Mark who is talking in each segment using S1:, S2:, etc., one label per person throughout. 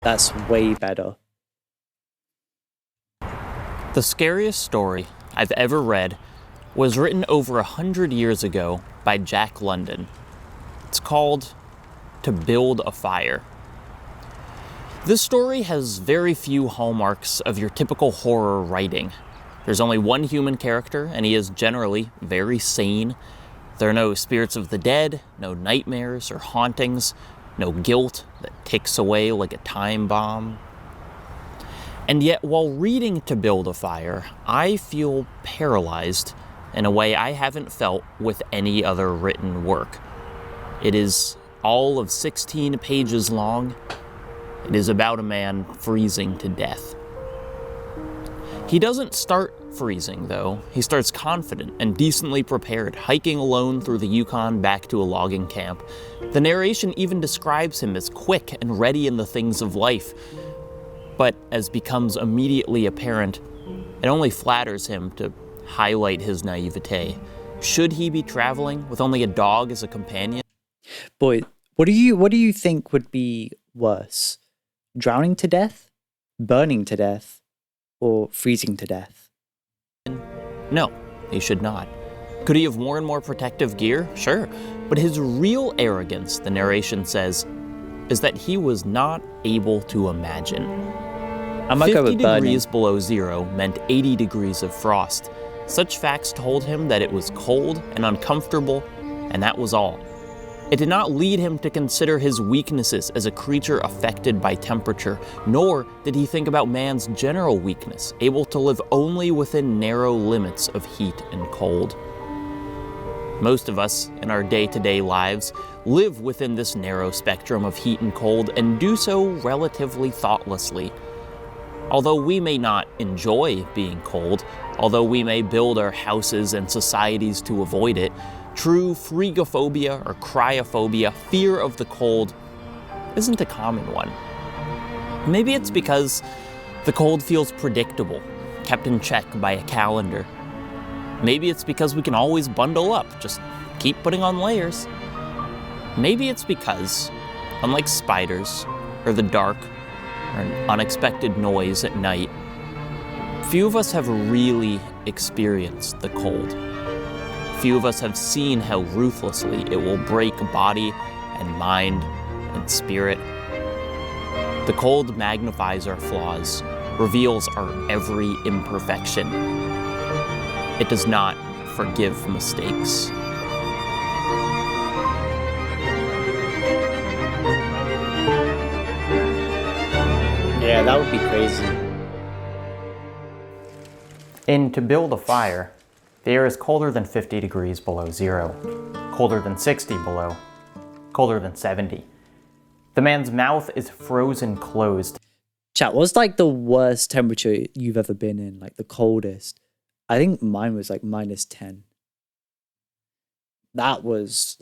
S1: That's way better.
S2: The scariest story I've ever read was written over 100 years ago by Jack London. It's called To Build a Fire. This story has very few hallmarks of your typical horror writing. There's only one human character, and he is generally very sane. There are no spirits of the dead, no nightmares or hauntings, no guilt that ticks away like a time bomb. And yet, while reading To Build a Fire, I feel paralyzed in a way I haven't felt with any other written work. It is all of 16 pages long. It is about a man freezing to death. He doesn't start freezing, though. He starts confident and decently prepared, hiking alone through the Yukon back to a logging camp. The narration even describes him as quick and ready in the things of life. But as becomes immediately apparent, it only flatters him to highlight his naivete. Should he be traveling with only a dog as a companion?
S1: Boy, what do you think would be worse? Drowning to death? Burning to death? Or freezing to death?
S2: No, he should not. Could he have worn more protective gear? Sure. But his real arrogance, the narration says, is that he was not able to imagine.
S1: I might go with
S2: 50
S1: burning.
S2: degrees below zero meant 80 degrees of frost. Such facts told him that it was cold and uncomfortable, and that was all. It did not lead him to consider his weaknesses as a creature affected by temperature, nor did he think about man's general weakness, able to live only within narrow limits of heat and cold. Most of us, in our day-to-day lives, live within this narrow spectrum of heat and cold, and do so relatively thoughtlessly. Although we may not enjoy being cold, although we may build our houses and societies to avoid it, true phregophobia or cryophobia, fear of the cold, isn't a common one. Maybe it's because the cold feels predictable, kept in check by a calendar. Maybe it's because we can always bundle up, just keep putting on layers. Maybe it's because, unlike spiders, or the dark, or an unexpected noise at night, few of us have really experienced the cold. Few of us have seen how ruthlessly it will break body and mind and spirit. The cold magnifies our flaws, reveals our every imperfection. It does not forgive mistakes.
S1: Yeah, that would be crazy.
S2: In To Build a Fire, the air is colder than 50 degrees below zero, colder than 60 below, colder than 70. The man's mouth is frozen closed.
S1: Chat, what's like the worst temperature you've ever been in? Like the coldest? I think mine was like -10. That was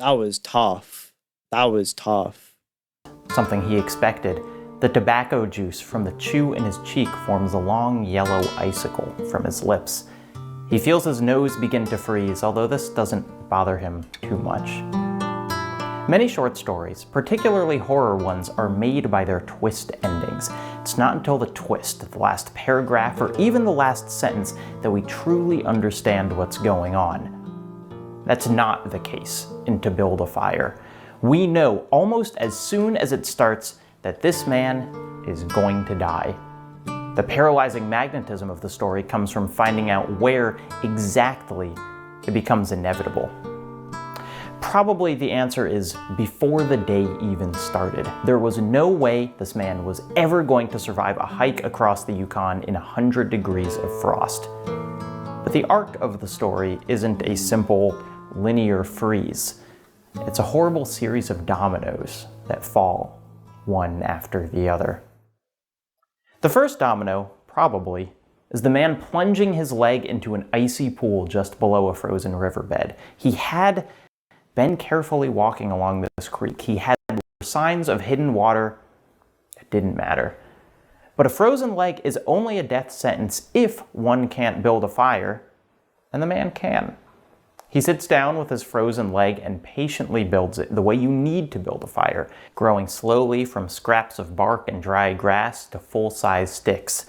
S1: tough. That was tough.
S2: Something he expected. The tobacco juice from the chew in his cheek forms a long yellow icicle from his lips. He feels his nose begin to freeze, although this doesn't bother him too much. Many short stories, particularly horror ones, are made by their twist endings. It's not until the twist, the last paragraph, or even the last sentence that we truly understand what's going on. That's not the case in To Build a Fire. We know almost as soon as it starts that this man is going to die. The paralyzing magnetism of the story comes from finding out where exactly it becomes inevitable. Probably the answer is before the day even started. There was no way this man was ever going to survive a hike across the Yukon in 100 degrees of frost. But the arc of the story isn't a simple linear freeze. It's a horrible series of dominoes that fall one after the other. The first domino, probably, is the man plunging his leg into an icy pool just below a frozen riverbed. He had been carefully walking along this creek. He had signs of hidden water. It didn't matter. But a frozen leg is only a death sentence if one can't build a fire, and the man can. He sits down with his frozen leg and patiently builds it the way you need to build a fire, growing slowly from scraps of bark and dry grass to full-size sticks.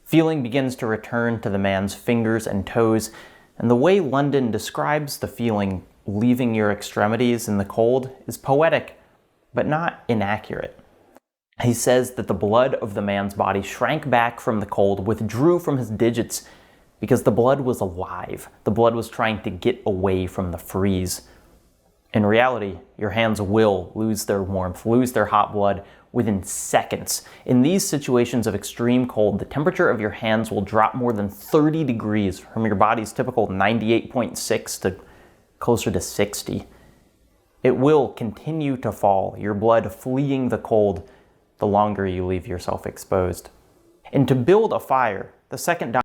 S2: Feeling begins to return to the man's fingers and toes, and the way London describes the feeling leaving your extremities in the cold is poetic, but not inaccurate. He says that the blood of the man's body shrank back from the cold, withdrew from his digits, because the blood was alive. The blood was trying to get away from the freeze. In reality, your hands will lose their warmth, lose their hot blood within seconds. In these situations of extreme cold, the temperature of your hands will drop more than 30 degrees from your body's typical 98.6 to closer to 60. It will continue to fall, your blood fleeing the cold, the longer you leave yourself exposed. And to build a fire, the second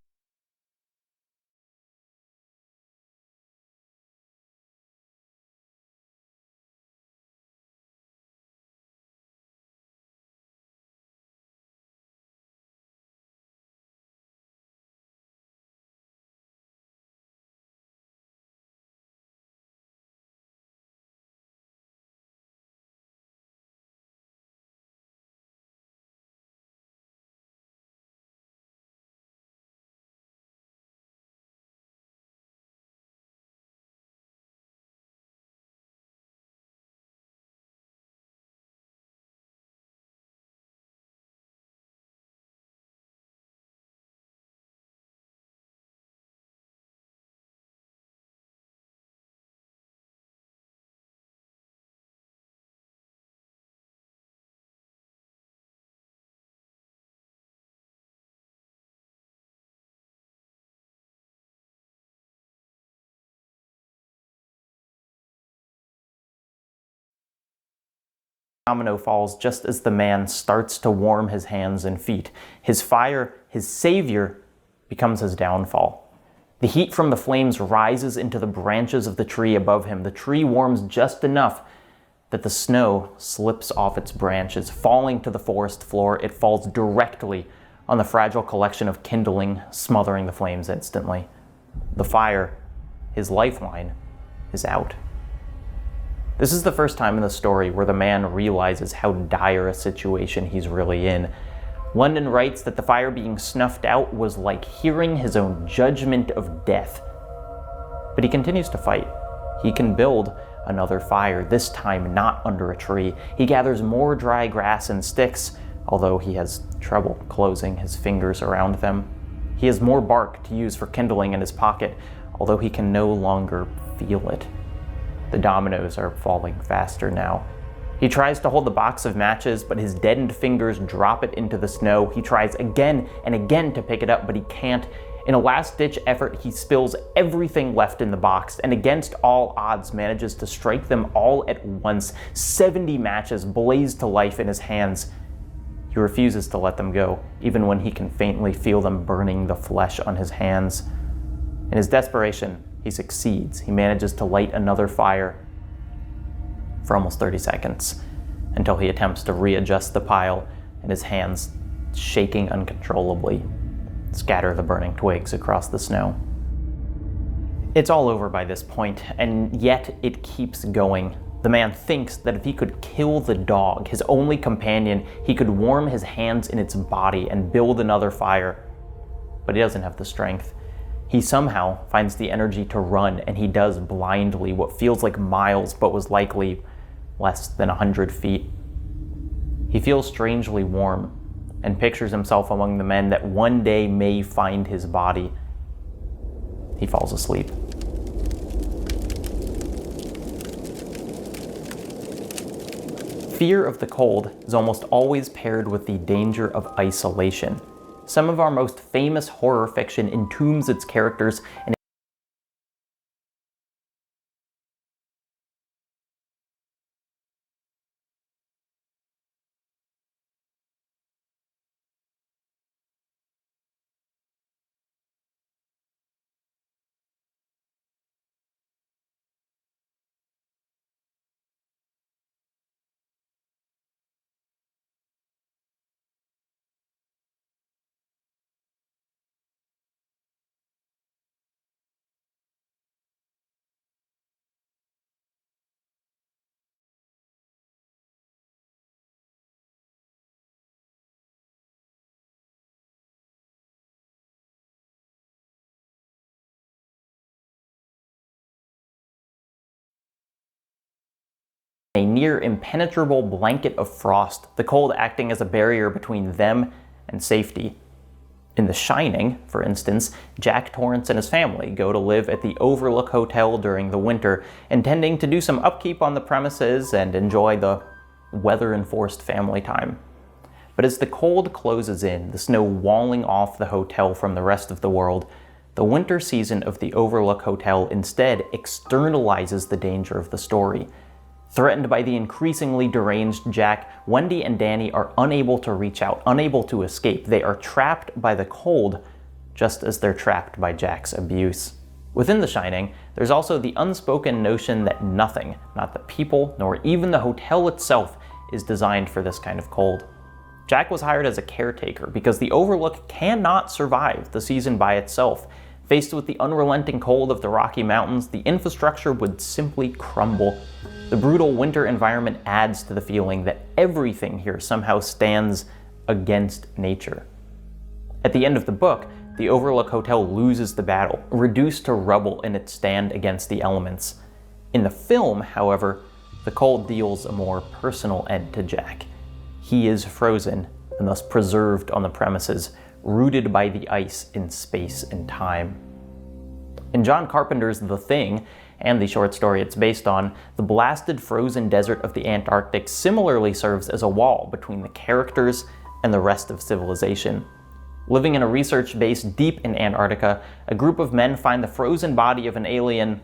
S2: domino falls just as the man starts to warm his hands and feet. His fire, his savior, becomes his downfall. The heat from the flames rises into the branches of the tree above him. The tree warms just enough that the snow slips off its branches, falling to the forest floor. It falls directly on the fragile collection of kindling, smothering the flames instantly. The fire, his lifeline, is out. This is the first time in the story where the man realizes how dire a situation he's really in. London writes that the fire being snuffed out was like hearing his own judgment of death. But he continues to fight. He can build another fire, this time not under a tree. He gathers more dry grass and sticks, although he has trouble closing his fingers around them. He has more bark to use for kindling in his pocket, although he can no longer feel it. The dominoes are falling faster now. He tries to hold the box of matches, but his deadened fingers drop it into the snow. He tries again and again to pick it up, but he can't. In a last-ditch effort, he spills everything left in the box, and against all odds manages to strike them all at once. 70 matches blaze to life in his hands. He refuses to let them go, even when he can faintly feel them burning the flesh on his hands. In his desperation, he succeeds. He manages to light another fire for almost 30 seconds until he attempts to readjust the pile and his hands, shaking uncontrollably, scatter the burning twigs across the snow. It's all over by this point, and yet it keeps going. The man thinks that if he could kill the dog, his only companion, he could warm his hands in its body and build another fire. But he doesn't have the strength. He somehow finds the energy to run, and he does blindly what feels like miles but was likely less than 100 feet. He feels strangely warm and pictures himself among the men that one day may find his body. He falls asleep. Fear of the cold is almost always paired with the danger of isolation. Some of our most famous horror fiction entombs its characters in a near impenetrable blanket of frost, the cold acting as a barrier between them and safety. In The Shining, for instance, Jack Torrance and his family go to live at the Overlook Hotel during the winter, intending to do some upkeep on the premises and enjoy the weather-enforced family time. But as the cold closes in, the snow walling off the hotel from the rest of the world, the winter season of the Overlook Hotel instead externalizes the danger of the story. Threatened by the increasingly deranged Jack, Wendy and Danny are unable to reach out, unable to escape. They are trapped by the cold, just as they're trapped by Jack's abuse. Within The Shining, there's also the unspoken notion that nothing, not the people, nor even the hotel itself, is designed for this kind of cold. Jack was hired as a caretaker because the Overlook cannot survive the season by itself. Faced with the unrelenting cold of the Rocky Mountains, the infrastructure would simply crumble. The brutal winter environment adds to the feeling that everything here somehow stands against nature. At the end of the book, the Overlook Hotel loses the battle, reduced to rubble in its stand against the elements. In the film, however, the cold deals a more personal end to Jack. He is frozen, and thus preserved on the premises, rooted by the ice in space and time. In John Carpenter's The Thing, and the short story it's based on, the blasted frozen desert of the Antarctic similarly serves as a wall between the characters and the rest of civilization. Living in a research base deep in Antarctica, a group of men find the frozen body of an alien,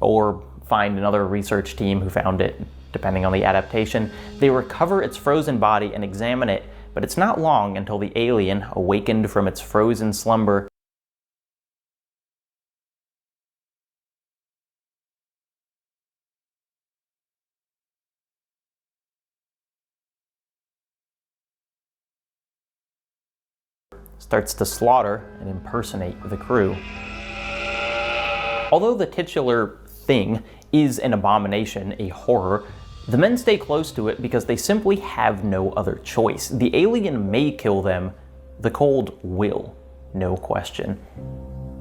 S2: or find another research team who found it, depending on the adaptation. They recover its frozen body and examine it, but it's not long until the alien, awakened from its frozen slumber, starts to slaughter and impersonate the crew. Although the titular thing is an abomination, a horror, the men stay close to it because they simply have no other choice. The alien may kill them, the cold will, no question.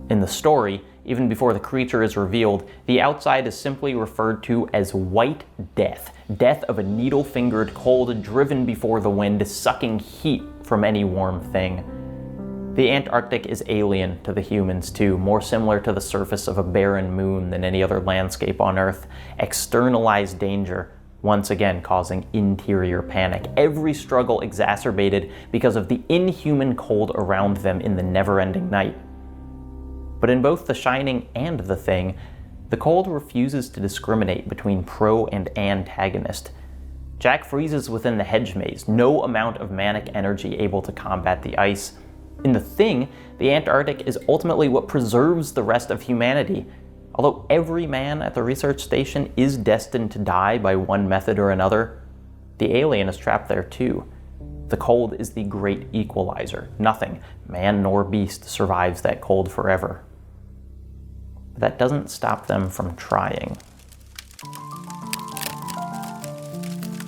S2: In the story, even before the creature is revealed, the outside is simply referred to as white death, death of a needle-fingered cold driven before the wind, sucking heat from any warm thing. The Antarctic is alien to the humans too, more similar to the surface of a barren moon than any other landscape on Earth. Externalized danger, once again causing interior panic. Every struggle exacerbated because of the inhuman cold around them in the never-ending night. But in both The Shining and The Thing, the cold refuses to discriminate between pro and antagonist. Jack freezes within the hedge maze, no amount of manic energy able to combat the ice. In The Thing, the Antarctic is ultimately what preserves the rest of humanity. Although every man at the research station is destined to die by one method or another, the alien is trapped there too. The cold is the great equalizer. Nothing, man nor beast, survives that cold forever. But that doesn't stop them from trying.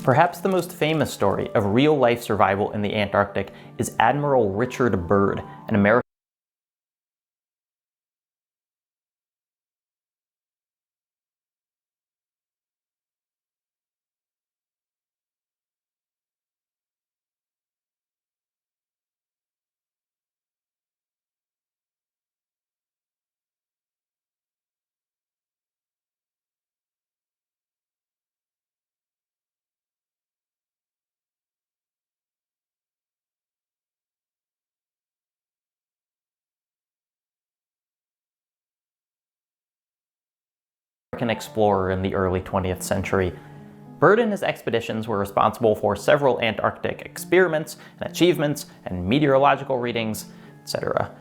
S2: Perhaps the most famous story of real-life survival in the Antarctic is Admiral Richard Byrd, an American explorer in the early 20th century. Byrd and his expeditions were responsible for several Antarctic experiments and achievements and meteorological readings, etc.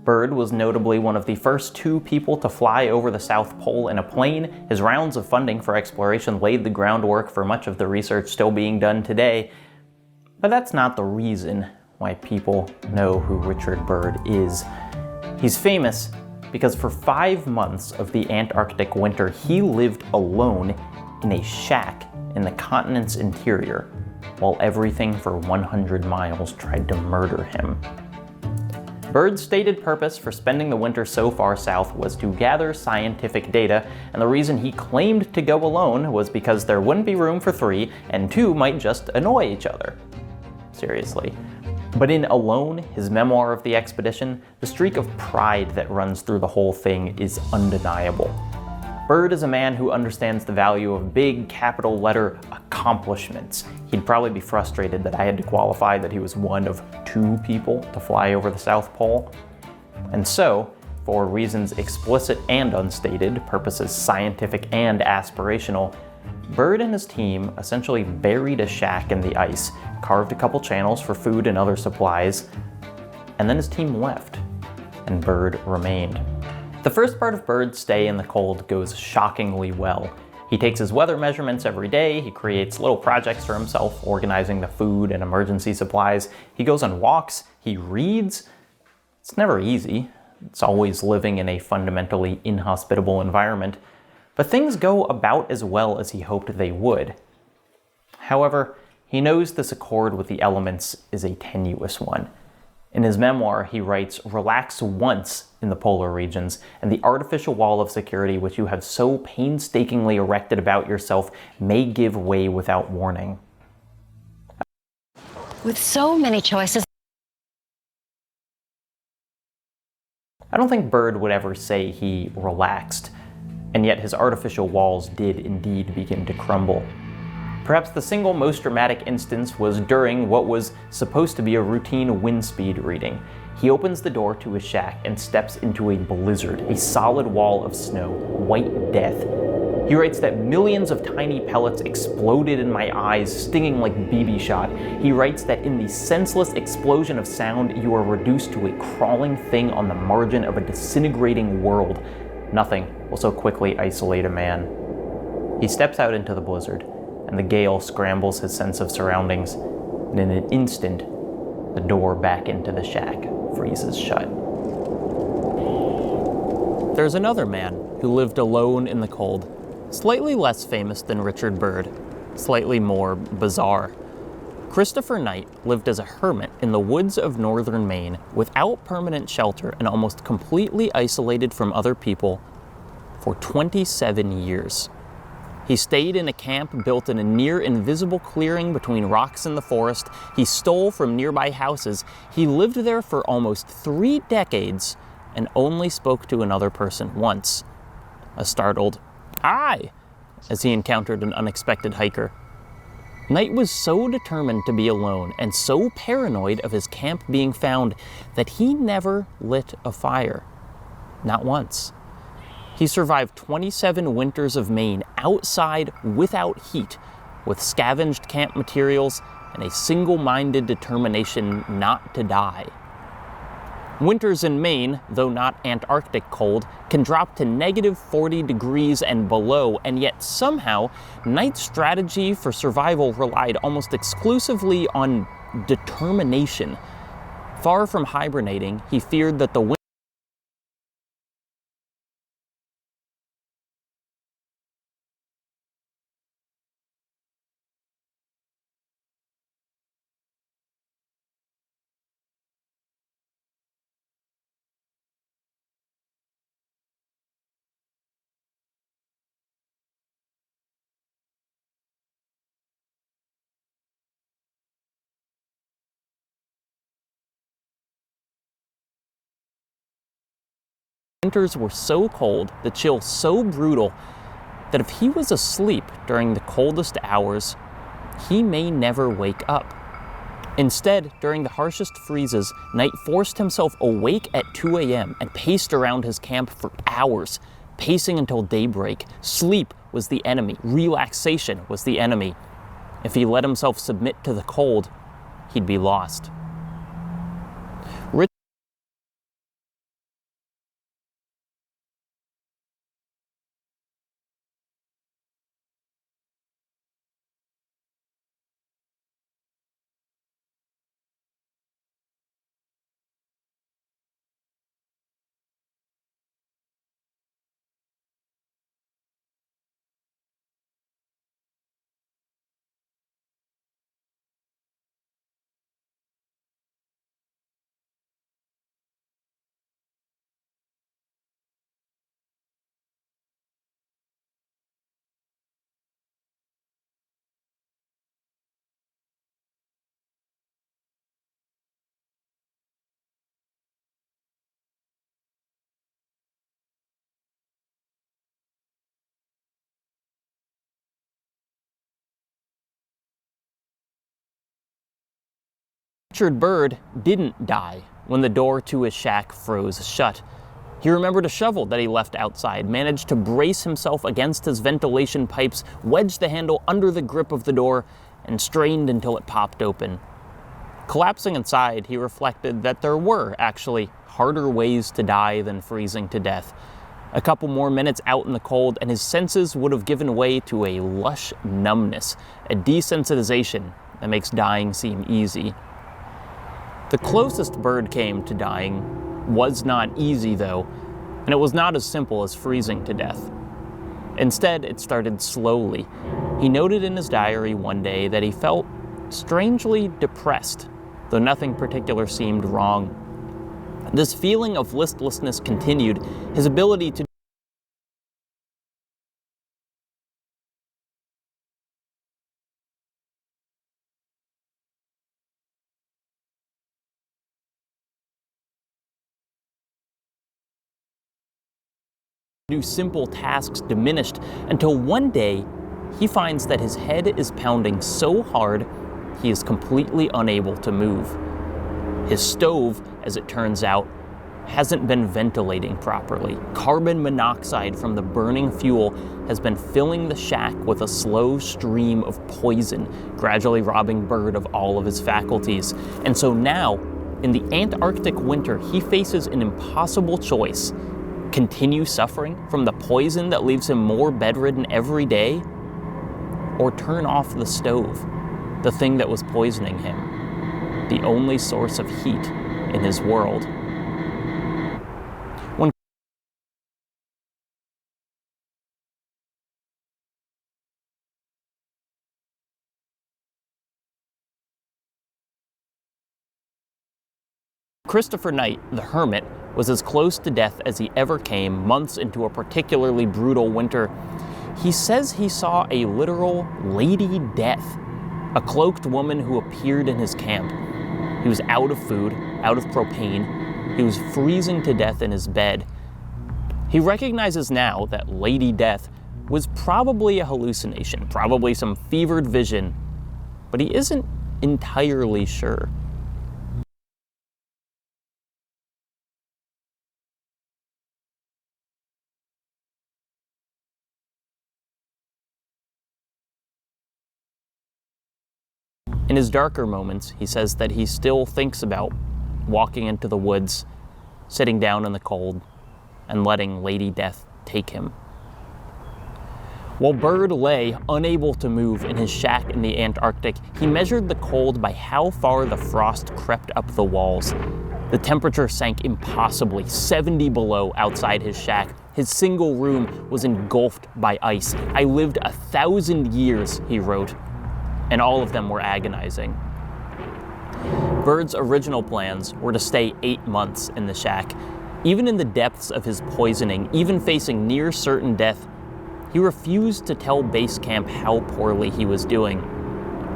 S2: Byrd was notably one of the first two people to fly over the South Pole in a plane. His rounds of funding for exploration laid the groundwork for much of the research still being done today. But that's not the reason why people know who Richard Byrd is. He's famous because for 5 months of the Antarctic winter, he lived alone in a shack in the continent's interior, while everything for 100 miles tried to murder him. Bird's stated purpose for spending the winter so far south was to gather scientific data, and the reason he claimed to go alone was because there wouldn't be room for three, and two might just annoy each other. Seriously. But in Alone, his memoir of the expedition, the streak of pride that runs through the whole thing is undeniable. Bird is a man who understands the value of big, capital letter accomplishments. He'd probably be frustrated that I had to qualify that he was one of 2 people to fly over the South Pole. And so, for reasons explicit and unstated, purposes scientific and aspirational, Bird and his team essentially buried a shack in the ice, carved a couple channels for food and other supplies, and then his team left, and Bird remained. The first part of Bird's stay in the cold goes shockingly well. He takes his weather measurements every day, he creates little projects for himself, organizing the food and emergency supplies, he goes on walks, he reads. It's never easy. It's always living in a fundamentally inhospitable environment, but things go about as well as he hoped they would. However, he knows this accord with the elements is a tenuous one. In his memoir, he writes, "Relax once in the polar regions, and the artificial wall of security which you have so painstakingly erected about yourself may give way without warning."
S3: With so many choices.
S2: I don't think Bird would ever say he relaxed, and yet his artificial walls did indeed begin to crumble. Perhaps the single most dramatic instance was during what was supposed to be a routine wind speed reading. He opens the door to his shack and steps into a blizzard, a solid wall of snow, white death. He writes that millions of tiny pellets exploded in my eyes, stinging like BB shot. He writes that in the senseless explosion of sound, you are reduced to a crawling thing on the margin of a disintegrating world. Nothing will so quickly isolate a man. He steps out into the blizzard, and the gale scrambles his sense of surroundings, and in an instant, the door back into the shack freezes shut. There's another man who lived alone in the cold, slightly less famous than Richard Bird, slightly more bizarre. Christopher Knight lived as a hermit in the woods of northern Maine without permanent shelter and almost completely isolated from other people for 27 years. He stayed in a camp built in a near-invisible clearing between rocks in the forest. He stole from nearby houses. He lived there for almost 3 decades and only spoke to another person once. A startled, "Aye," as he encountered an unexpected hiker. Knight was so determined to be alone and so paranoid of his camp being found that he never lit a fire. Not once. He survived 27 winters of Maine outside without heat, with scavenged camp materials and a single-minded determination not to die. Winters in Maine, though not Antarctic cold, can drop to -40 degrees and below, and yet somehow, Knight's strategy for survival relied almost exclusively on determination. Far from hibernating, he feared that the winters were so cold, the chill so brutal, that if he was asleep during the coldest hours, he may never wake up. Instead, during the harshest freezes, Knight forced himself awake at 2 a.m. and paced around his camp for hours, pacing until daybreak. Sleep was the enemy. Relaxation was the enemy. If he let himself submit to the cold, he'd be lost. Richard Bird didn't die when the door to his shack froze shut. He remembered a shovel that he left outside, managed to brace himself against his ventilation pipes, wedged the handle under the grip of the door, and strained until it popped open. Collapsing inside, he reflected that there were actually harder ways to die than freezing to death. A couple more minutes out in the cold, and his senses would have given way to a lush numbness, a desensitization that makes dying seem easy. The closest Bird came to dying was not easy, though, and it was not as simple as freezing to death. Instead, it started slowly. He noted in his diary one day that he felt strangely depressed, though nothing particular seemed wrong. This feeling of listlessness continued. His ability to do simple tasks diminished until one day he finds that his head is pounding so hard he is completely unable to move. His stove, as it turns out, hasn't been ventilating properly. Carbon monoxide from the burning fuel has been filling the shack with a slow stream of poison, gradually robbing Bird of all of his faculties. And so now, in the Antarctic winter, he faces an impossible choice: continue suffering from the poison that leaves him more bedridden every day, or turn off the stove, the thing that was poisoning him, the only source of heat in his world. When Christopher Knight, the hermit, was as close to death as he ever came months into a particularly brutal winter, he says he saw a literal Lady Death, a cloaked woman who appeared in his camp. He was out of food, out of propane. He was freezing to death in his bed. He recognizes now that Lady Death was probably a hallucination, probably some fevered vision, but he isn't entirely sure. In his darker moments, he says that he still thinks about walking into the woods, sitting down in the cold, and letting Lady Death take him. While Bird lay unable to move in his shack in the Antarctic, he measured the cold by how far the frost crept up the walls. The temperature sank impossibly, 70 below outside his shack. His single room was engulfed by ice. "I lived 1,000 years," he wrote, and all of them were agonizing. Bird's original plans were to stay 8 months in the shack. Even in the depths of his poisoning, even facing near certain death, he refused to tell base camp how poorly he was doing.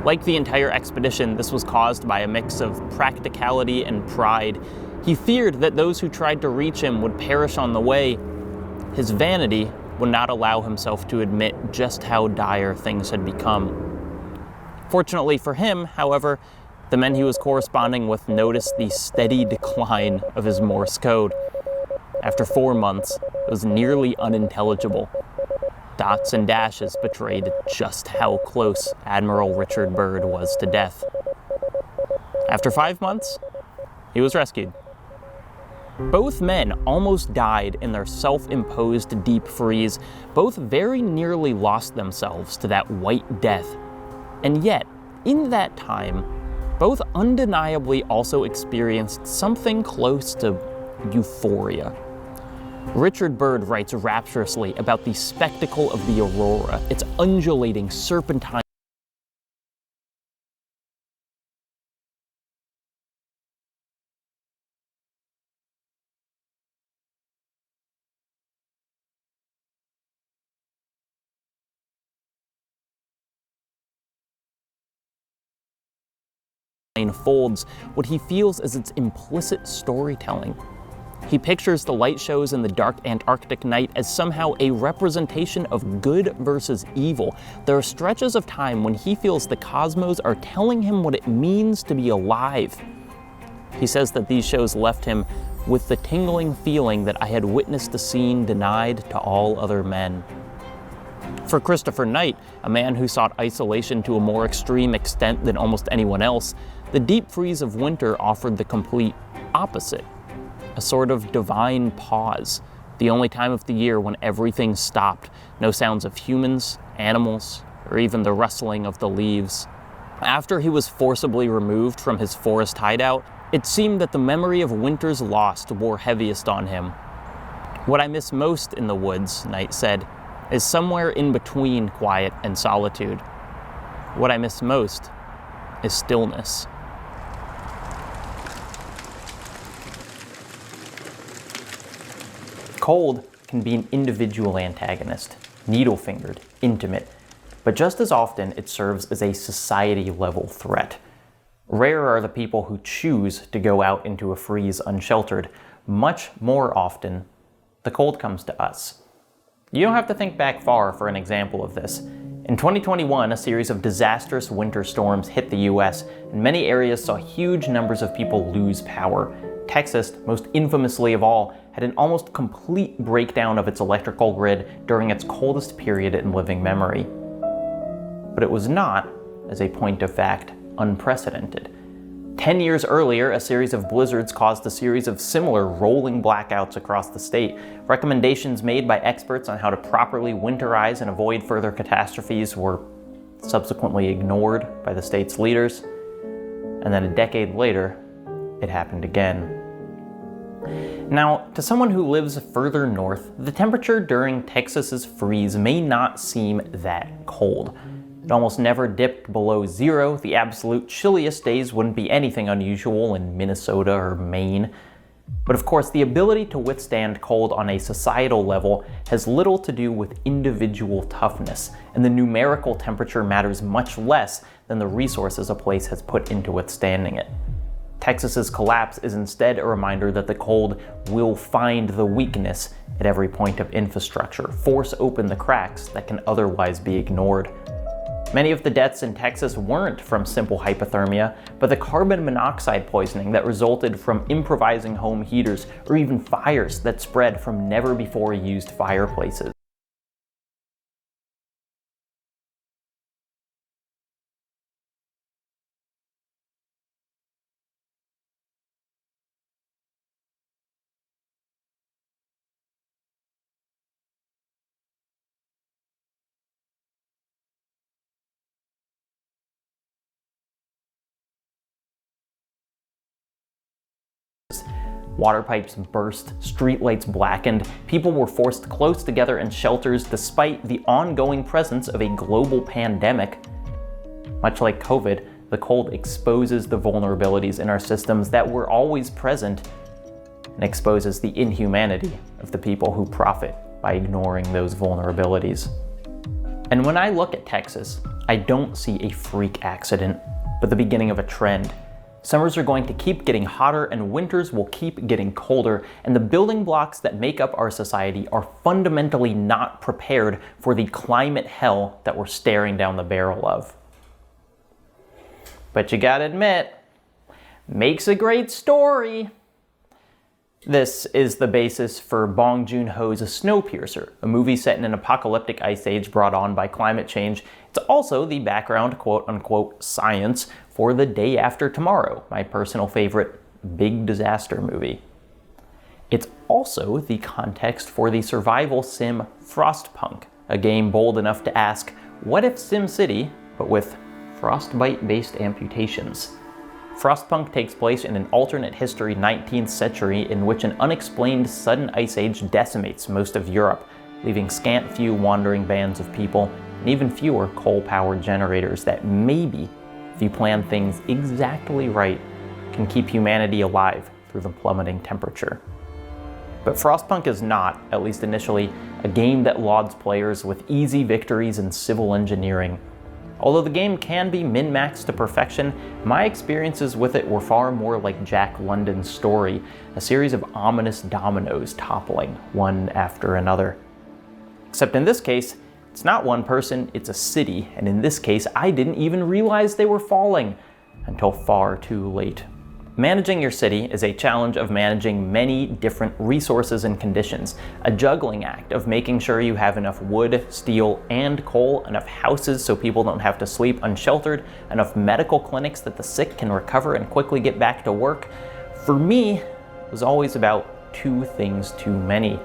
S2: Like the entire expedition, this was caused by a mix of practicality and pride. He feared that those who tried to reach him would perish on the way. His vanity would not allow himself to admit just how dire things had become. Fortunately for him, however, the men he was corresponding with noticed the steady decline of his Morse code. After 4 months, it was nearly unintelligible. Dots and dashes betrayed just how close Admiral Richard Bird was to death. After 5 months, he was rescued. Both men almost died in their self-imposed deep freeze. Both very nearly lost themselves to that white death. And yet, in that time, both undeniably also experienced something close to euphoria. Richard Bird writes rapturously about the spectacle of the aurora, its undulating serpentine folds what he feels as its implicit storytelling. He pictures the light shows in the dark Antarctic night as somehow a representation of good versus evil. There are stretches of time when he feels the cosmos are telling him what it means to be alive. He says that these shows left him with the tingling feeling that I had witnessed a scene denied to all other men. For Christopher Knight, a man who sought isolation to a more extreme extent than almost anyone else, the deep freeze of winter offered the complete opposite. A sort of divine pause, the only time of the year when everything stopped, no sounds of humans, animals, or even the rustling of the leaves. After he was forcibly removed from his forest hideout, it seemed that the memory of winters lost bore heaviest on him. What I miss most in the woods, Knight said, is somewhere in between quiet and solitude. What I miss most is stillness. Cold can be an individual antagonist, needle-fingered, intimate, but just as often it serves as a society-level threat. Rare are the people who choose to go out into a freeze unsheltered. Much more often, the cold comes to us. You don't have to think back far for an example of this. In 2021, a series of disastrous winter storms hit the US, and many areas saw huge numbers of people lose power. Texas, most infamously of all, had an almost complete breakdown of its electrical grid during its coldest period in living memory. But it was not, as a point of fact, unprecedented. 10 years earlier, a series of blizzards caused a series of similar rolling blackouts across the state. Recommendations made by experts on how to properly winterize and avoid further catastrophes were subsequently ignored by the state's leaders. And then a decade later, it happened again. Now, to someone who lives further north, the temperature during Texas's freeze may not seem that cold. It almost never dipped below zero. The absolute chilliest days wouldn't be anything unusual in Minnesota or Maine. But of course, the ability to withstand cold on a societal level has little to do with individual toughness, and the numerical temperature matters much less than the resources a place has put into withstanding it. Texas's collapse is instead a reminder that the cold will find the weakness at every point of infrastructure, force open the cracks that can otherwise be ignored. Many of the deaths in Texas weren't from simple hypothermia, but the carbon monoxide poisoning that resulted from improvising home heaters, or even fires that spread from never-before-used fireplaces. Water pipes burst, streetlights blackened, people were forced close together in shelters despite the ongoing presence of a global pandemic. Much like COVID, the cold exposes the vulnerabilities in our systems that were always present and exposes the inhumanity of the people who profit by ignoring those vulnerabilities. And when I look at Texas, I don't see a freak accident, but the beginning of a trend. Summers are going to keep getting hotter and winters will keep getting colder, and the building blocks that make up our society are fundamentally not prepared for the climate hell that we're staring down the barrel of. But you gotta admit, makes a great story. This is the basis for Bong Joon-ho's Snowpiercer, a movie set in an apocalyptic ice age brought on by climate change. It's also the background quote-unquote science for The Day After Tomorrow, my personal favorite big disaster movie. It's also the context for the survival sim Frostpunk, a game bold enough to ask, what if SimCity, but with frostbite-based amputations? Frostpunk takes place in an alternate history 19th century in which an unexplained sudden ice age decimates most of Europe, leaving scant few wandering bands of people and even fewer coal-powered generators that maybe, if you plan things exactly right, can keep humanity alive through the plummeting temperature. But Frostpunk is not, at least initially, a game that lauds players with easy victories in civil engineering. Although the game can be min-maxed to perfection, my experiences with it were far more like Jack London's story, a series of ominous dominoes toppling one after another. Except in this case, it's not one person, it's a city, and in this case, I didn't even realize they were falling until far too late. Managing your city is a challenge of managing many different resources and conditions, a juggling act of making sure you have enough wood, steel, and coal, enough houses so people don't have to sleep unsheltered, enough medical clinics that the sick can recover and quickly get back to work. For me, it was always about two things too many.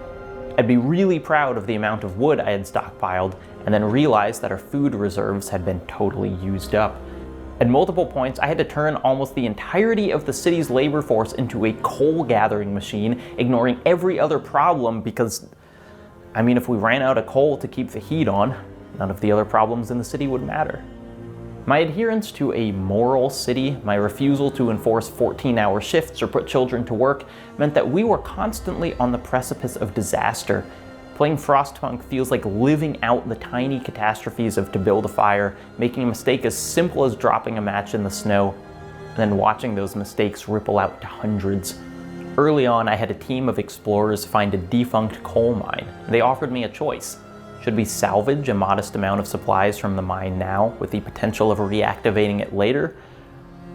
S2: I'd be really proud of the amount of wood I had stockpiled, and then realize that our food reserves had been totally used up. At multiple points, I had to turn almost the entirety of the city's labor force into a coal gathering machine, ignoring every other problem because, if we ran out of coal to keep the heat on, none of the other problems in the city would matter. My adherence to a moral city, my refusal to enforce 14-hour shifts or put children to work, meant that we were constantly on the precipice of disaster. Playing Frostpunk feels like living out the tiny catastrophes of to build a fire, making a mistake as simple as dropping a match in the snow, and then watching those mistakes ripple out to hundreds. Early on, I had a team of explorers find a defunct coal mine. They offered me a choice. Should we salvage a modest amount of supplies from the mine now, with the potential of reactivating it later?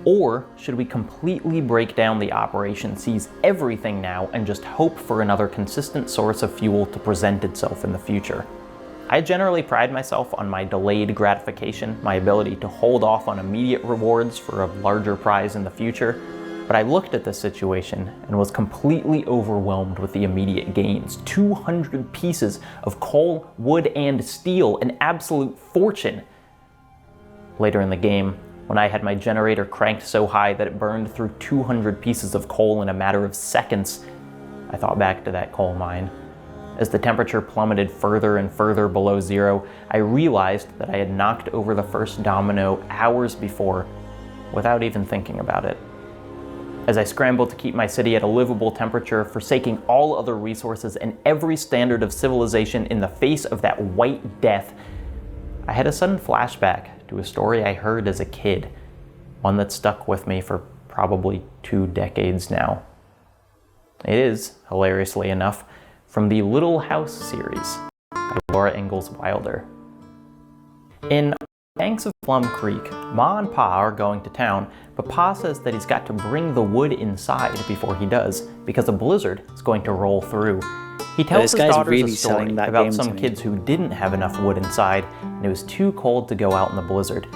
S2: Or should we completely break down the operation, seize everything now, and just hope for another consistent source of fuel to present itself in the future? I generally pride myself on my delayed gratification, my ability to hold off on immediate rewards for a larger prize in the future, but I looked at this situation and was completely overwhelmed with the immediate gains. 200 pieces of coal, wood, and steel, an absolute fortune. Later in the game, when I had my generator cranked so high that it burned through 200 pieces of coal in a matter of seconds, I thought back to that coal mine. As the temperature plummeted further and further below zero, I realized that I had knocked over the first domino hours before without even thinking about it. As I scrambled to keep my city at a livable temperature, forsaking all other resources and every standard of civilization in the face of that white death, I had a sudden flashback to a story I heard as a kid, one that stuck with me for probably 2 decades now. It is, hilariously enough, from the Little House series by Laura Ingalls Wilder. In banks of Plum Creek, Ma and Pa are going to town, but Pa says that he's got to bring the wood inside before he does, because a blizzard is going to roll through. He tells his daughters a story about some kids who didn't have enough wood inside, and it was too cold to go out in the blizzard.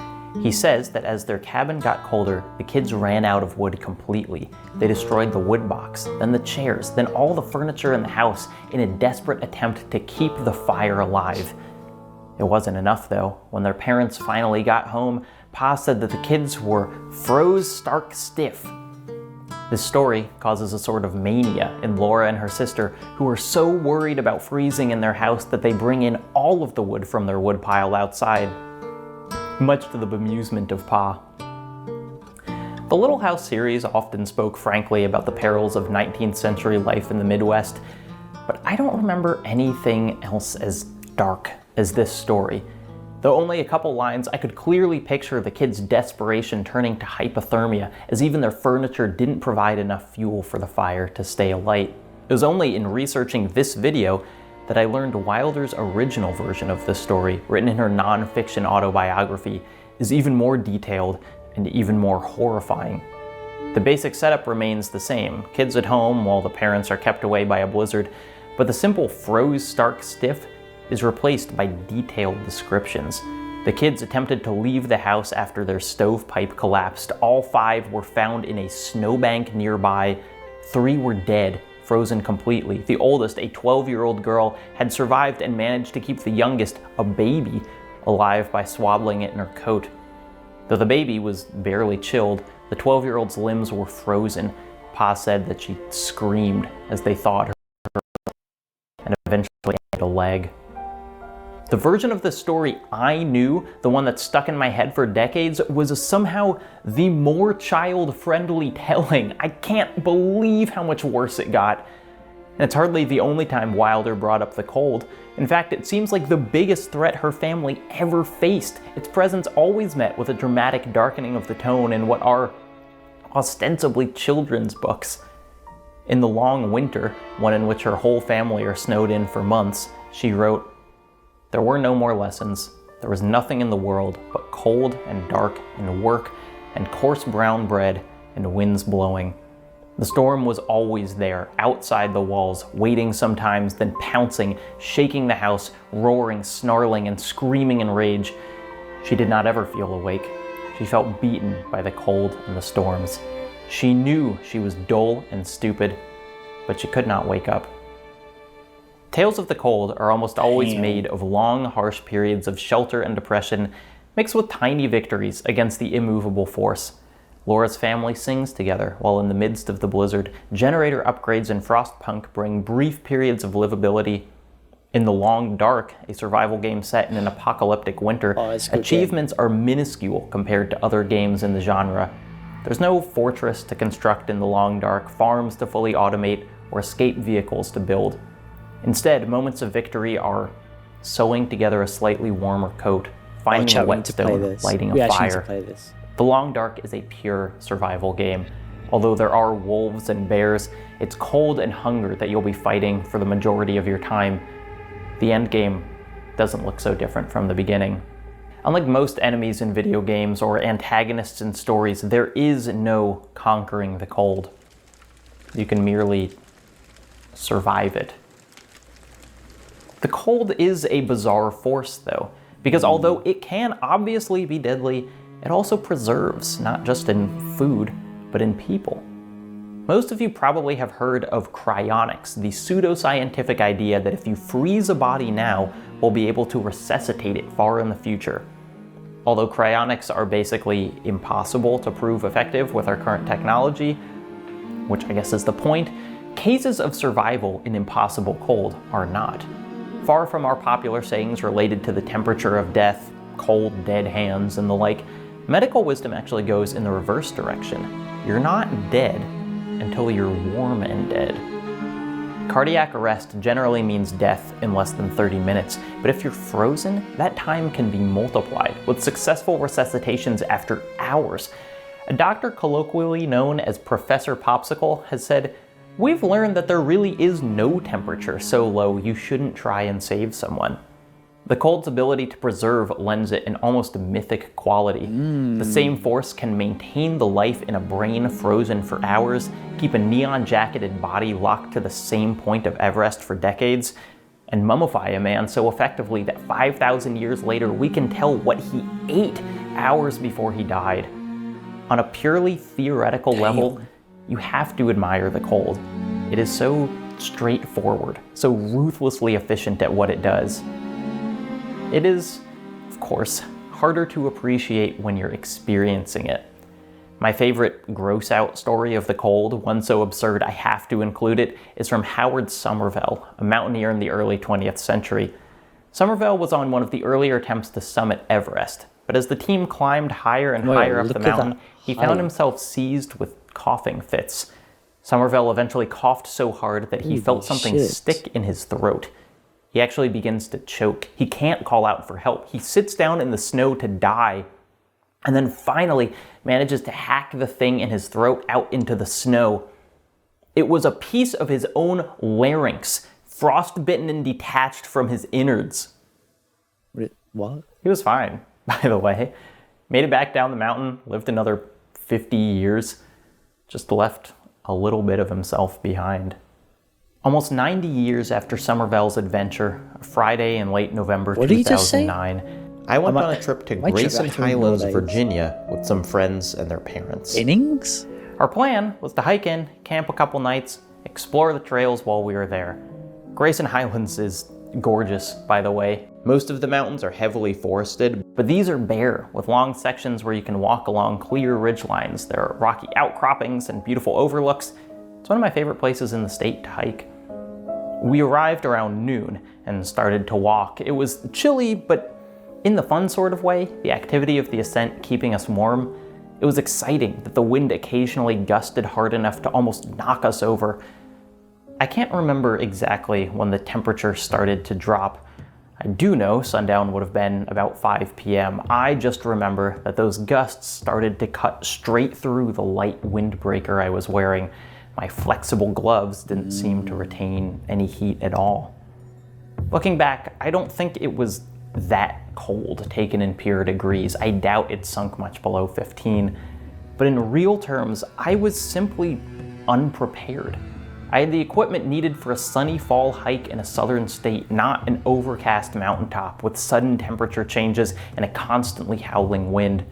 S2: He says that as their cabin got colder, the kids ran out of wood completely. They destroyed the wood box, then the chairs, then all the furniture in the house in a desperate attempt to keep the fire alive. It wasn't enough though. When their parents finally got home, Pa said that the kids were froze stark stiff. This story causes a sort of mania in Laura and her sister, who are so worried about freezing in their house that they bring in all of the wood from their woodpile outside, much to the bemusement of Pa. The Little House series often spoke frankly about the perils of 19th century life in the Midwest, but I don't remember anything else as dark as this story. Though only a couple lines, I could clearly picture the kids' desperation turning to hypothermia, as even their furniture didn't provide enough fuel for the fire to stay alight. It was only in researching this video that I learned Wilder's original version of this story, written in her non-fiction autobiography, is even more detailed and even more horrifying. The basic setup remains the same: kids at home while the parents are kept away by a blizzard, but the simple froze stark stiff is replaced by detailed descriptions. The kids attempted to leave the house after their stovepipe collapsed. All 5 were found in a snowbank nearby. 3 were dead, frozen completely. The oldest, a 12-year-old girl, had survived and managed to keep the youngest, a baby, alive by swaddling it in her coat. Though the baby was barely chilled, the 12-year-old's limbs were frozen. Pa said that she screamed as they thawed her and eventually had a leg. The version of the story I knew, the one that stuck in my head for decades, was somehow the more child-friendly telling. I can't believe how much worse it got. And it's hardly the only time Wilder brought up the cold. In fact, it seems like the biggest threat her family ever faced. Its presence always met with a dramatic darkening of the tone in what are ostensibly children's books. In The Long Winter, one in which her whole family are snowed in for months, she wrote, "There were no more lessons. There was nothing in the world but cold and dark and work and coarse brown bread and winds blowing. The storm was always there, outside the walls, waiting sometimes, then pouncing, shaking the house, roaring, snarling, and screaming in rage. She did not ever feel awake. She felt beaten by the cold and the storms. She knew she was dull and stupid, but she could not wake up." Tales of the cold are almost always made of long, harsh periods of shelter and depression, mixed with tiny victories against the immovable force. Laura's family sings together while in the midst of the blizzard. Generator upgrades in Frostpunk bring brief periods of livability. In The Long Dark, a survival game set in an apocalyptic winter, achievements are minuscule compared to other games in the genre. There's no fortress to construct in The Long Dark, farms to fully automate, or escape vehicles to build. Instead, moments of victory are sewing together a slightly warmer coat, finding a whetstone, lighting a fire. The Long Dark is a pure survival game. Although there are wolves and bears, it's cold and hunger that you'll be fighting for the majority of your time. The end game doesn't look so different from the beginning. Unlike most enemies in video games or antagonists in stories, there is no conquering the cold. You can merely survive it. The cold is a bizarre force, though, because although it can obviously be deadly, it also preserves, not just in food, but in people. Most of you probably have heard of cryonics, the pseudoscientific idea that if you freeze a body now, we'll be able to resuscitate it far in the future. Although cryonics are basically impossible to prove effective with our current technology, which I guess is the point, cases of survival in impossible cold are not. Far from our popular sayings related to the temperature of death, cold, dead hands, and the like, medical wisdom actually goes in the reverse direction. You're not dead until you're warm and dead. Cardiac arrest generally means death in less than 30 minutes, but if you're frozen, that time can be multiplied, with successful resuscitations after hours. A doctor colloquially known as Professor Popsicle has said, "We've learned that there really is no temperature so low you shouldn't try and save someone." The cold's ability to preserve lends it an almost mythic quality. The same force can maintain the life in a brain frozen for hours, keep a neon-jacketed body locked to the same point of Everest for decades, and mummify a man so effectively that 5,000 years later we can tell what he ate hours before he died. On a purely theoretical level, you have to admire the cold. It is so straightforward, so ruthlessly efficient at what it does. It is, of course, harder to appreciate when you're experiencing it. My favorite gross-out story of the cold, one so absurd I have to include it, is from Howard Somervell, a mountaineer in the early 20th century. Somervell was on one of the earlier attempts to summit Everest, but as the team climbed higher and higher up the mountain, he found himself seized with coughing fits. Somervell eventually coughed so hard that he felt something stick in his throat. He actually begins to choke. He can't call out for help. He sits down in the snow to die, and then finally manages to hack the thing in his throat out into the snow. It was a piece of his own larynx, frostbitten and detached from his innards.
S1: What?
S2: He was fine, by the way. Made it back down the mountain, lived another 50 years, just left a little bit of himself behind. Almost 90 years after Somervell's adventure, a Friday in late November 2009, I went on a trip to Grayson Highlands, Virginia with some friends and their parents.
S1: Innings?
S2: Our plan was to hike in, camp a couple nights, explore the trails while we were there. Grayson Highlands is gorgeous, by the way. Most of the mountains are heavily forested, but these are bare, with long sections where you can walk along clear ridgelines. There are rocky outcroppings and beautiful overlooks. It's one of my favorite places in the state to hike. We arrived around noon and started to walk. It was chilly, but in the fun sort of way, the activity of the ascent keeping us warm. It was exciting that the wind occasionally gusted hard enough to almost knock us over. I can't remember exactly when the temperature started to drop. I do know sundown would have been about 5 p.m. I just remember that those gusts started to cut straight through the light windbreaker I was wearing. My flexible gloves didn't seem to retain any heat at all. Looking back, I don't think it was that cold taken in pure degrees. I doubt it sunk much below 15. But in real terms, I was simply unprepared. I had the equipment needed for a sunny fall hike in a southern state, not an overcast mountaintop with sudden temperature changes and a constantly howling wind.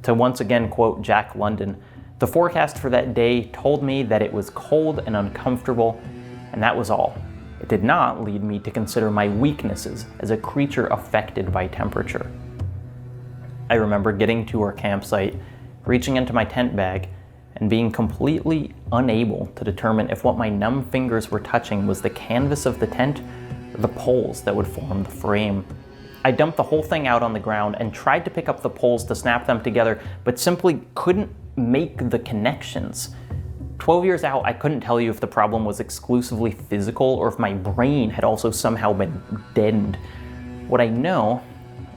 S2: To once again quote Jack London, the forecast for that day told me that it was cold and uncomfortable, and that was all. It did not lead me to consider my weaknesses as a creature affected by temperature. I remember getting to our campsite, reaching into my tent bag, and being completely unable to determine if what my numb fingers were touching was the canvas of the tent or the poles that would form the frame. I dumped the whole thing out on the ground and tried to pick up the poles to snap them together, but simply couldn't make the connections. 12 years out, I couldn't tell you if the problem was exclusively physical or if my brain had also somehow been deadened. What I know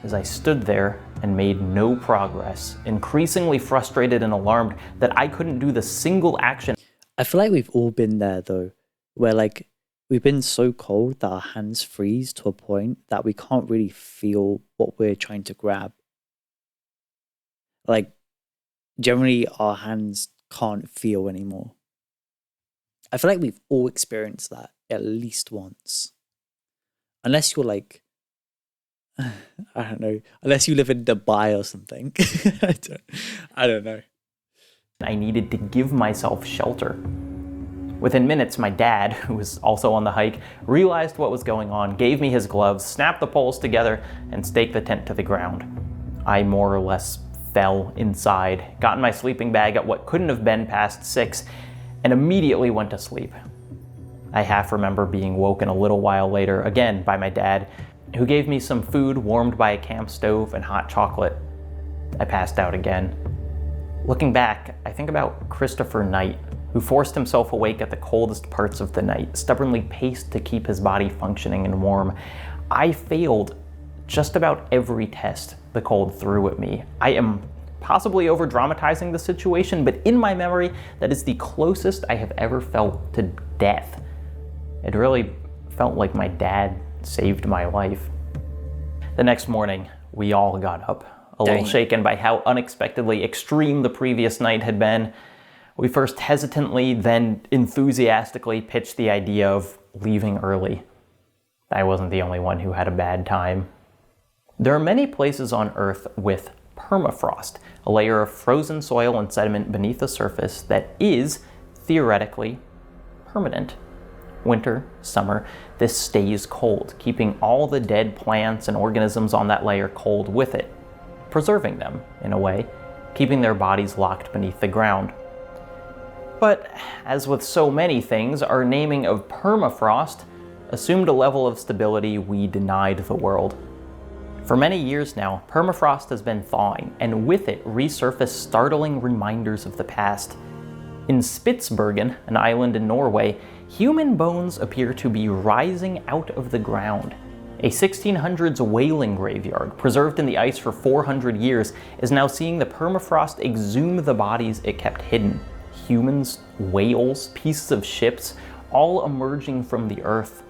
S2: is I stood there and made no progress, increasingly frustrated and alarmed that I couldn't do the single action.
S1: I feel like we've all been there though, where like we've been so cold that our hands freeze to a point that we can't really feel what we're trying to grab. Like generally our hands can't feel anymore. I feel like we've all experienced that at least once. Unless you're like, I don't know, unless you live in Dubai or something. I don't know.
S2: I needed to give myself shelter. Within minutes, my dad, who was also on the hike, realized what was going on, gave me his gloves, snapped the poles together, and staked the tent to the ground. I more or less fell inside, got in my sleeping bag at what couldn't have been past 6, and immediately went to sleep. I half remember being woken a little while later, again by my dad, who gave me some food warmed by a camp stove and hot chocolate. I passed out again. Looking back, I think about Christopher Knight, who forced himself awake at the coldest parts of the night, stubbornly paced to keep his body functioning and warm. I failed just about every test the cold threw at me. I am possibly over-dramatizing the situation, but in my memory, that is the closest I have ever felt to death. It really felt like my dad saved my life. The next morning, we all got up, a little shaken by how unexpectedly extreme the previous night had been. We first hesitantly, then enthusiastically pitched the idea of leaving early. I wasn't the only one who had a bad time. There are many places on Earth with permafrost, a layer of frozen soil and sediment beneath the surface that is, theoretically, permanent. Winter, summer, this stays cold, keeping all the dead plants and organisms on that layer cold with it, preserving them, in a way, keeping their bodies locked beneath the ground. But, as with so many things, our naming of permafrost assumed a level of stability we denied the world. For many years now, permafrost has been thawing, and with it resurfaced startling reminders of the past. In Spitsbergen, an island in Norway, human bones appear to be rising out of the ground. A 1600s whaling graveyard, preserved in the ice for 400 years, is now seeing the permafrost exhume the bodies it kept hidden. Humans, whales, pieces of ships, all emerging from the earth.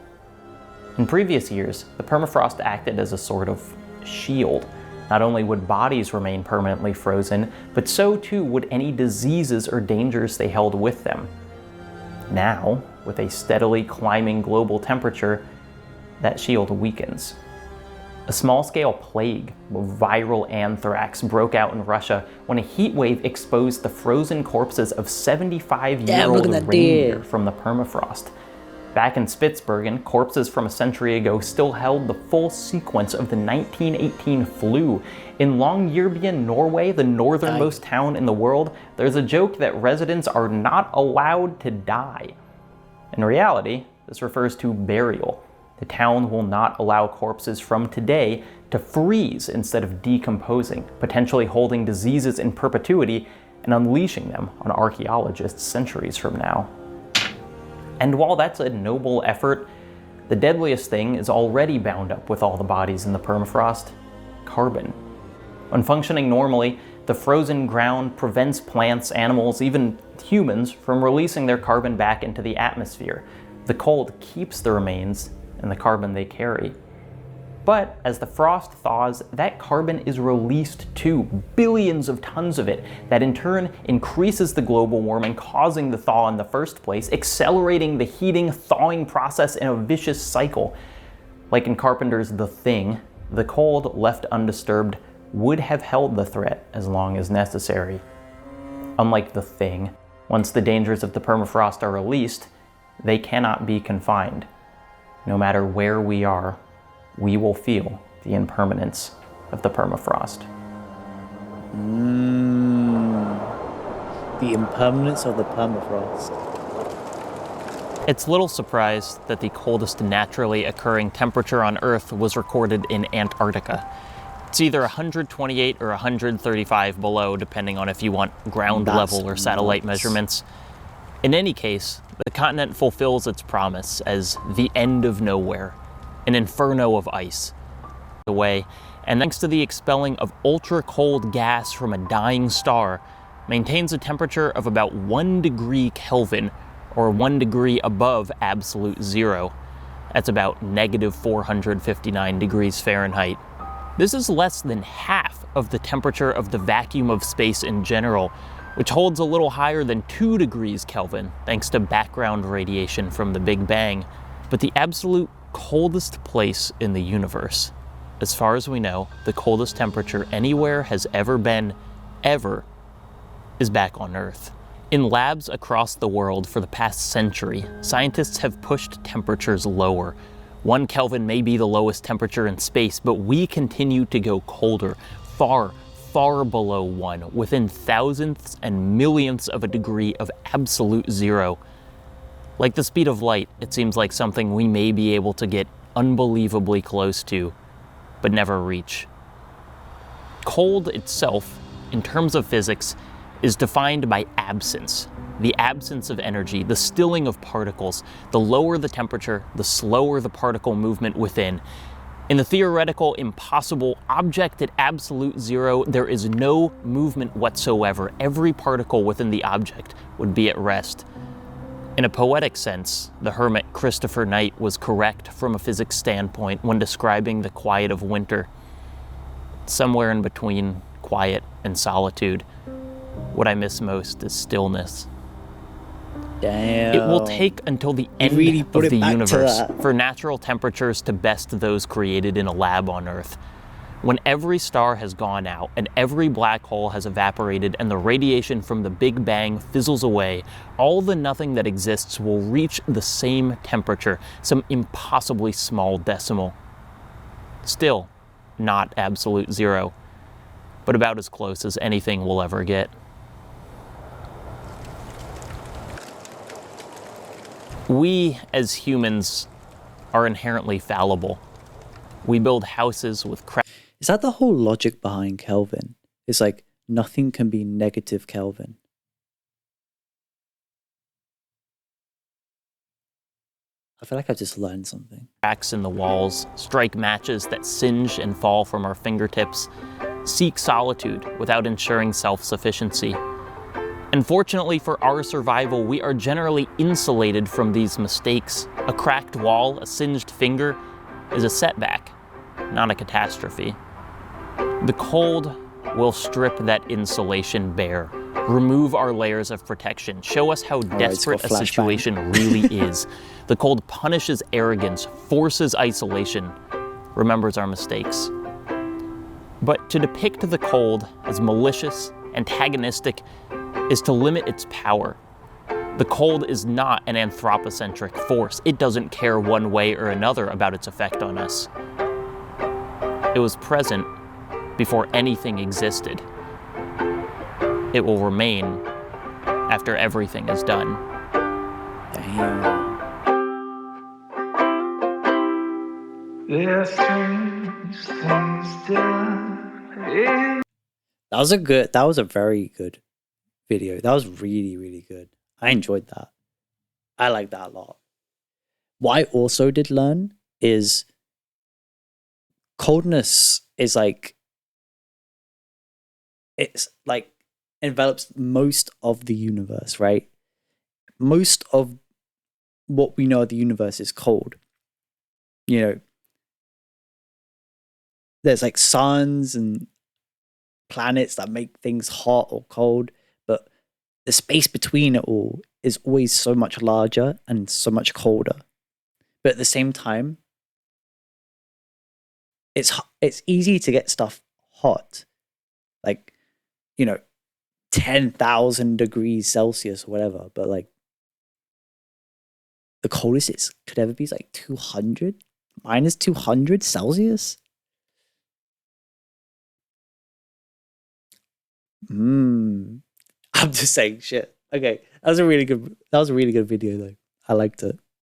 S2: In previous years, the permafrost acted as a sort of shield. Not only would bodies remain permanently frozen, but so too would any diseases or dangers they held with them. Now, with a steadily climbing global temperature, that shield weakens. A small-scale plague of viral anthrax broke out in Russia when a heat wave exposed the frozen corpses of 75-year-old reindeer from the permafrost. Back in Spitsbergen, corpses from a century ago still held the full sequence of the 1918 flu. In Longyearbyen, Norway, the northernmost town in the world, there's a joke that residents are not allowed to die. In reality, this refers to burial. The town will not allow corpses from today to freeze instead of decomposing, potentially holding diseases in perpetuity and unleashing them on archaeologists centuries from now. And while that's a noble effort, the deadliest thing is already bound up with all the bodies in the permafrost: carbon. When functioning normally, the frozen ground prevents plants, animals, even humans from releasing their carbon back into the atmosphere. The cold keeps the remains and the carbon they carry. But as the frost thaws, that carbon is released too, billions of tons of it, that in turn increases the global warming, causing the thaw in the first place, accelerating the heating, thawing process in a vicious cycle. Like in Carpenter's The Thing, the cold, left undisturbed, would have held the threat as long as necessary. Unlike the Thing, once the dangers of the permafrost are released, they cannot be confined. No matter where we are, we will feel the impermanence of the permafrost.
S1: The impermanence of the permafrost.
S2: It's little surprise that the coldest naturally occurring temperature on Earth was recorded in Antarctica. It's either 128 or 135 below, depending on if you want ground level or satellite measurements. In any case, the continent fulfills its promise as the end of nowhere, an inferno of ice away, and thanks to the expelling of ultra-cold gas from a dying star, maintains a temperature of about 1 degree Kelvin, or 1 degree above absolute zero. That's about negative 459 degrees Fahrenheit. This is less than half of the temperature of the vacuum of space in general, which holds a little higher than 2 degrees Kelvin, thanks to background radiation from the Big Bang. But the absolute coldest place in the universe, as far as we know, the coldest temperature anywhere has ever been, ever, is back on Earth. In labs across the world for the past century, scientists have pushed temperatures lower. 1 Kelvin may be the lowest temperature in space, but we continue to go colder, far, far below 1, within thousandths and millionths of a degree of absolute zero. Like the speed of light, it seems like something we may be able to get unbelievably close to, but never reach. Cold itself, in terms of physics, is defined by absence. The absence of energy, the stilling of particles. The lower the temperature, the slower the particle movement within. In the theoretical, impossible object at absolute zero, there is no movement whatsoever. Every particle within the object would be at rest. In a poetic sense, the hermit Christopher Knight was correct from a physics standpoint when describing the quiet of winter. Somewhere in between quiet and solitude, what I miss most is stillness.
S1: Damn.
S2: It will take until the end of the universe for natural temperatures to best those created in a lab on Earth. When every star has gone out and every black hole has evaporated and the radiation from the Big Bang fizzles away, all the nothing that exists will reach the same temperature, some impossibly small decimal. Still, not absolute zero, but about as close as anything will ever get. We, as humans, are inherently fallible. We build houses with
S1: Is that the whole logic behind Kelvin? It's like nothing can be negative Kelvin. I feel like I just learned something.
S2: cracks in the walls, strike matches that singe and fall from our fingertips, seek solitude without ensuring self-sufficiency. Unfortunately for our survival, we are generally insulated from these mistakes. A cracked wall, a singed finger, is a setback, not a catastrophe. The cold will strip that insulation bare, remove our layers of protection, show us how desperate a situation really is. The cold punishes arrogance, forces isolation, remembers our mistakes. But to depict the cold as malicious, antagonistic, is to limit its power. The cold is not an anthropocentric force. It doesn't care one way or another about its effect on us. It was present before anything existed. It will remain after everything is done.
S1: Damn. That was a very good video. That was really, really good. I enjoyed that. I like that a lot. What I also did learn is coldness is like, it's like envelops most of the universe, right? Most of what we know of the universe is cold. You know, there's like suns and planets that make things hot or cold, but the space between it all is always so much larger and so much colder. But at the same time, it's easy to get stuff hot, like, you know, 10,000 degrees Celsius or whatever. But like the coldest it could ever be is like 200, minus 200 Celsius. I'm just saying shit. Okay, that was a really good video though. I liked it.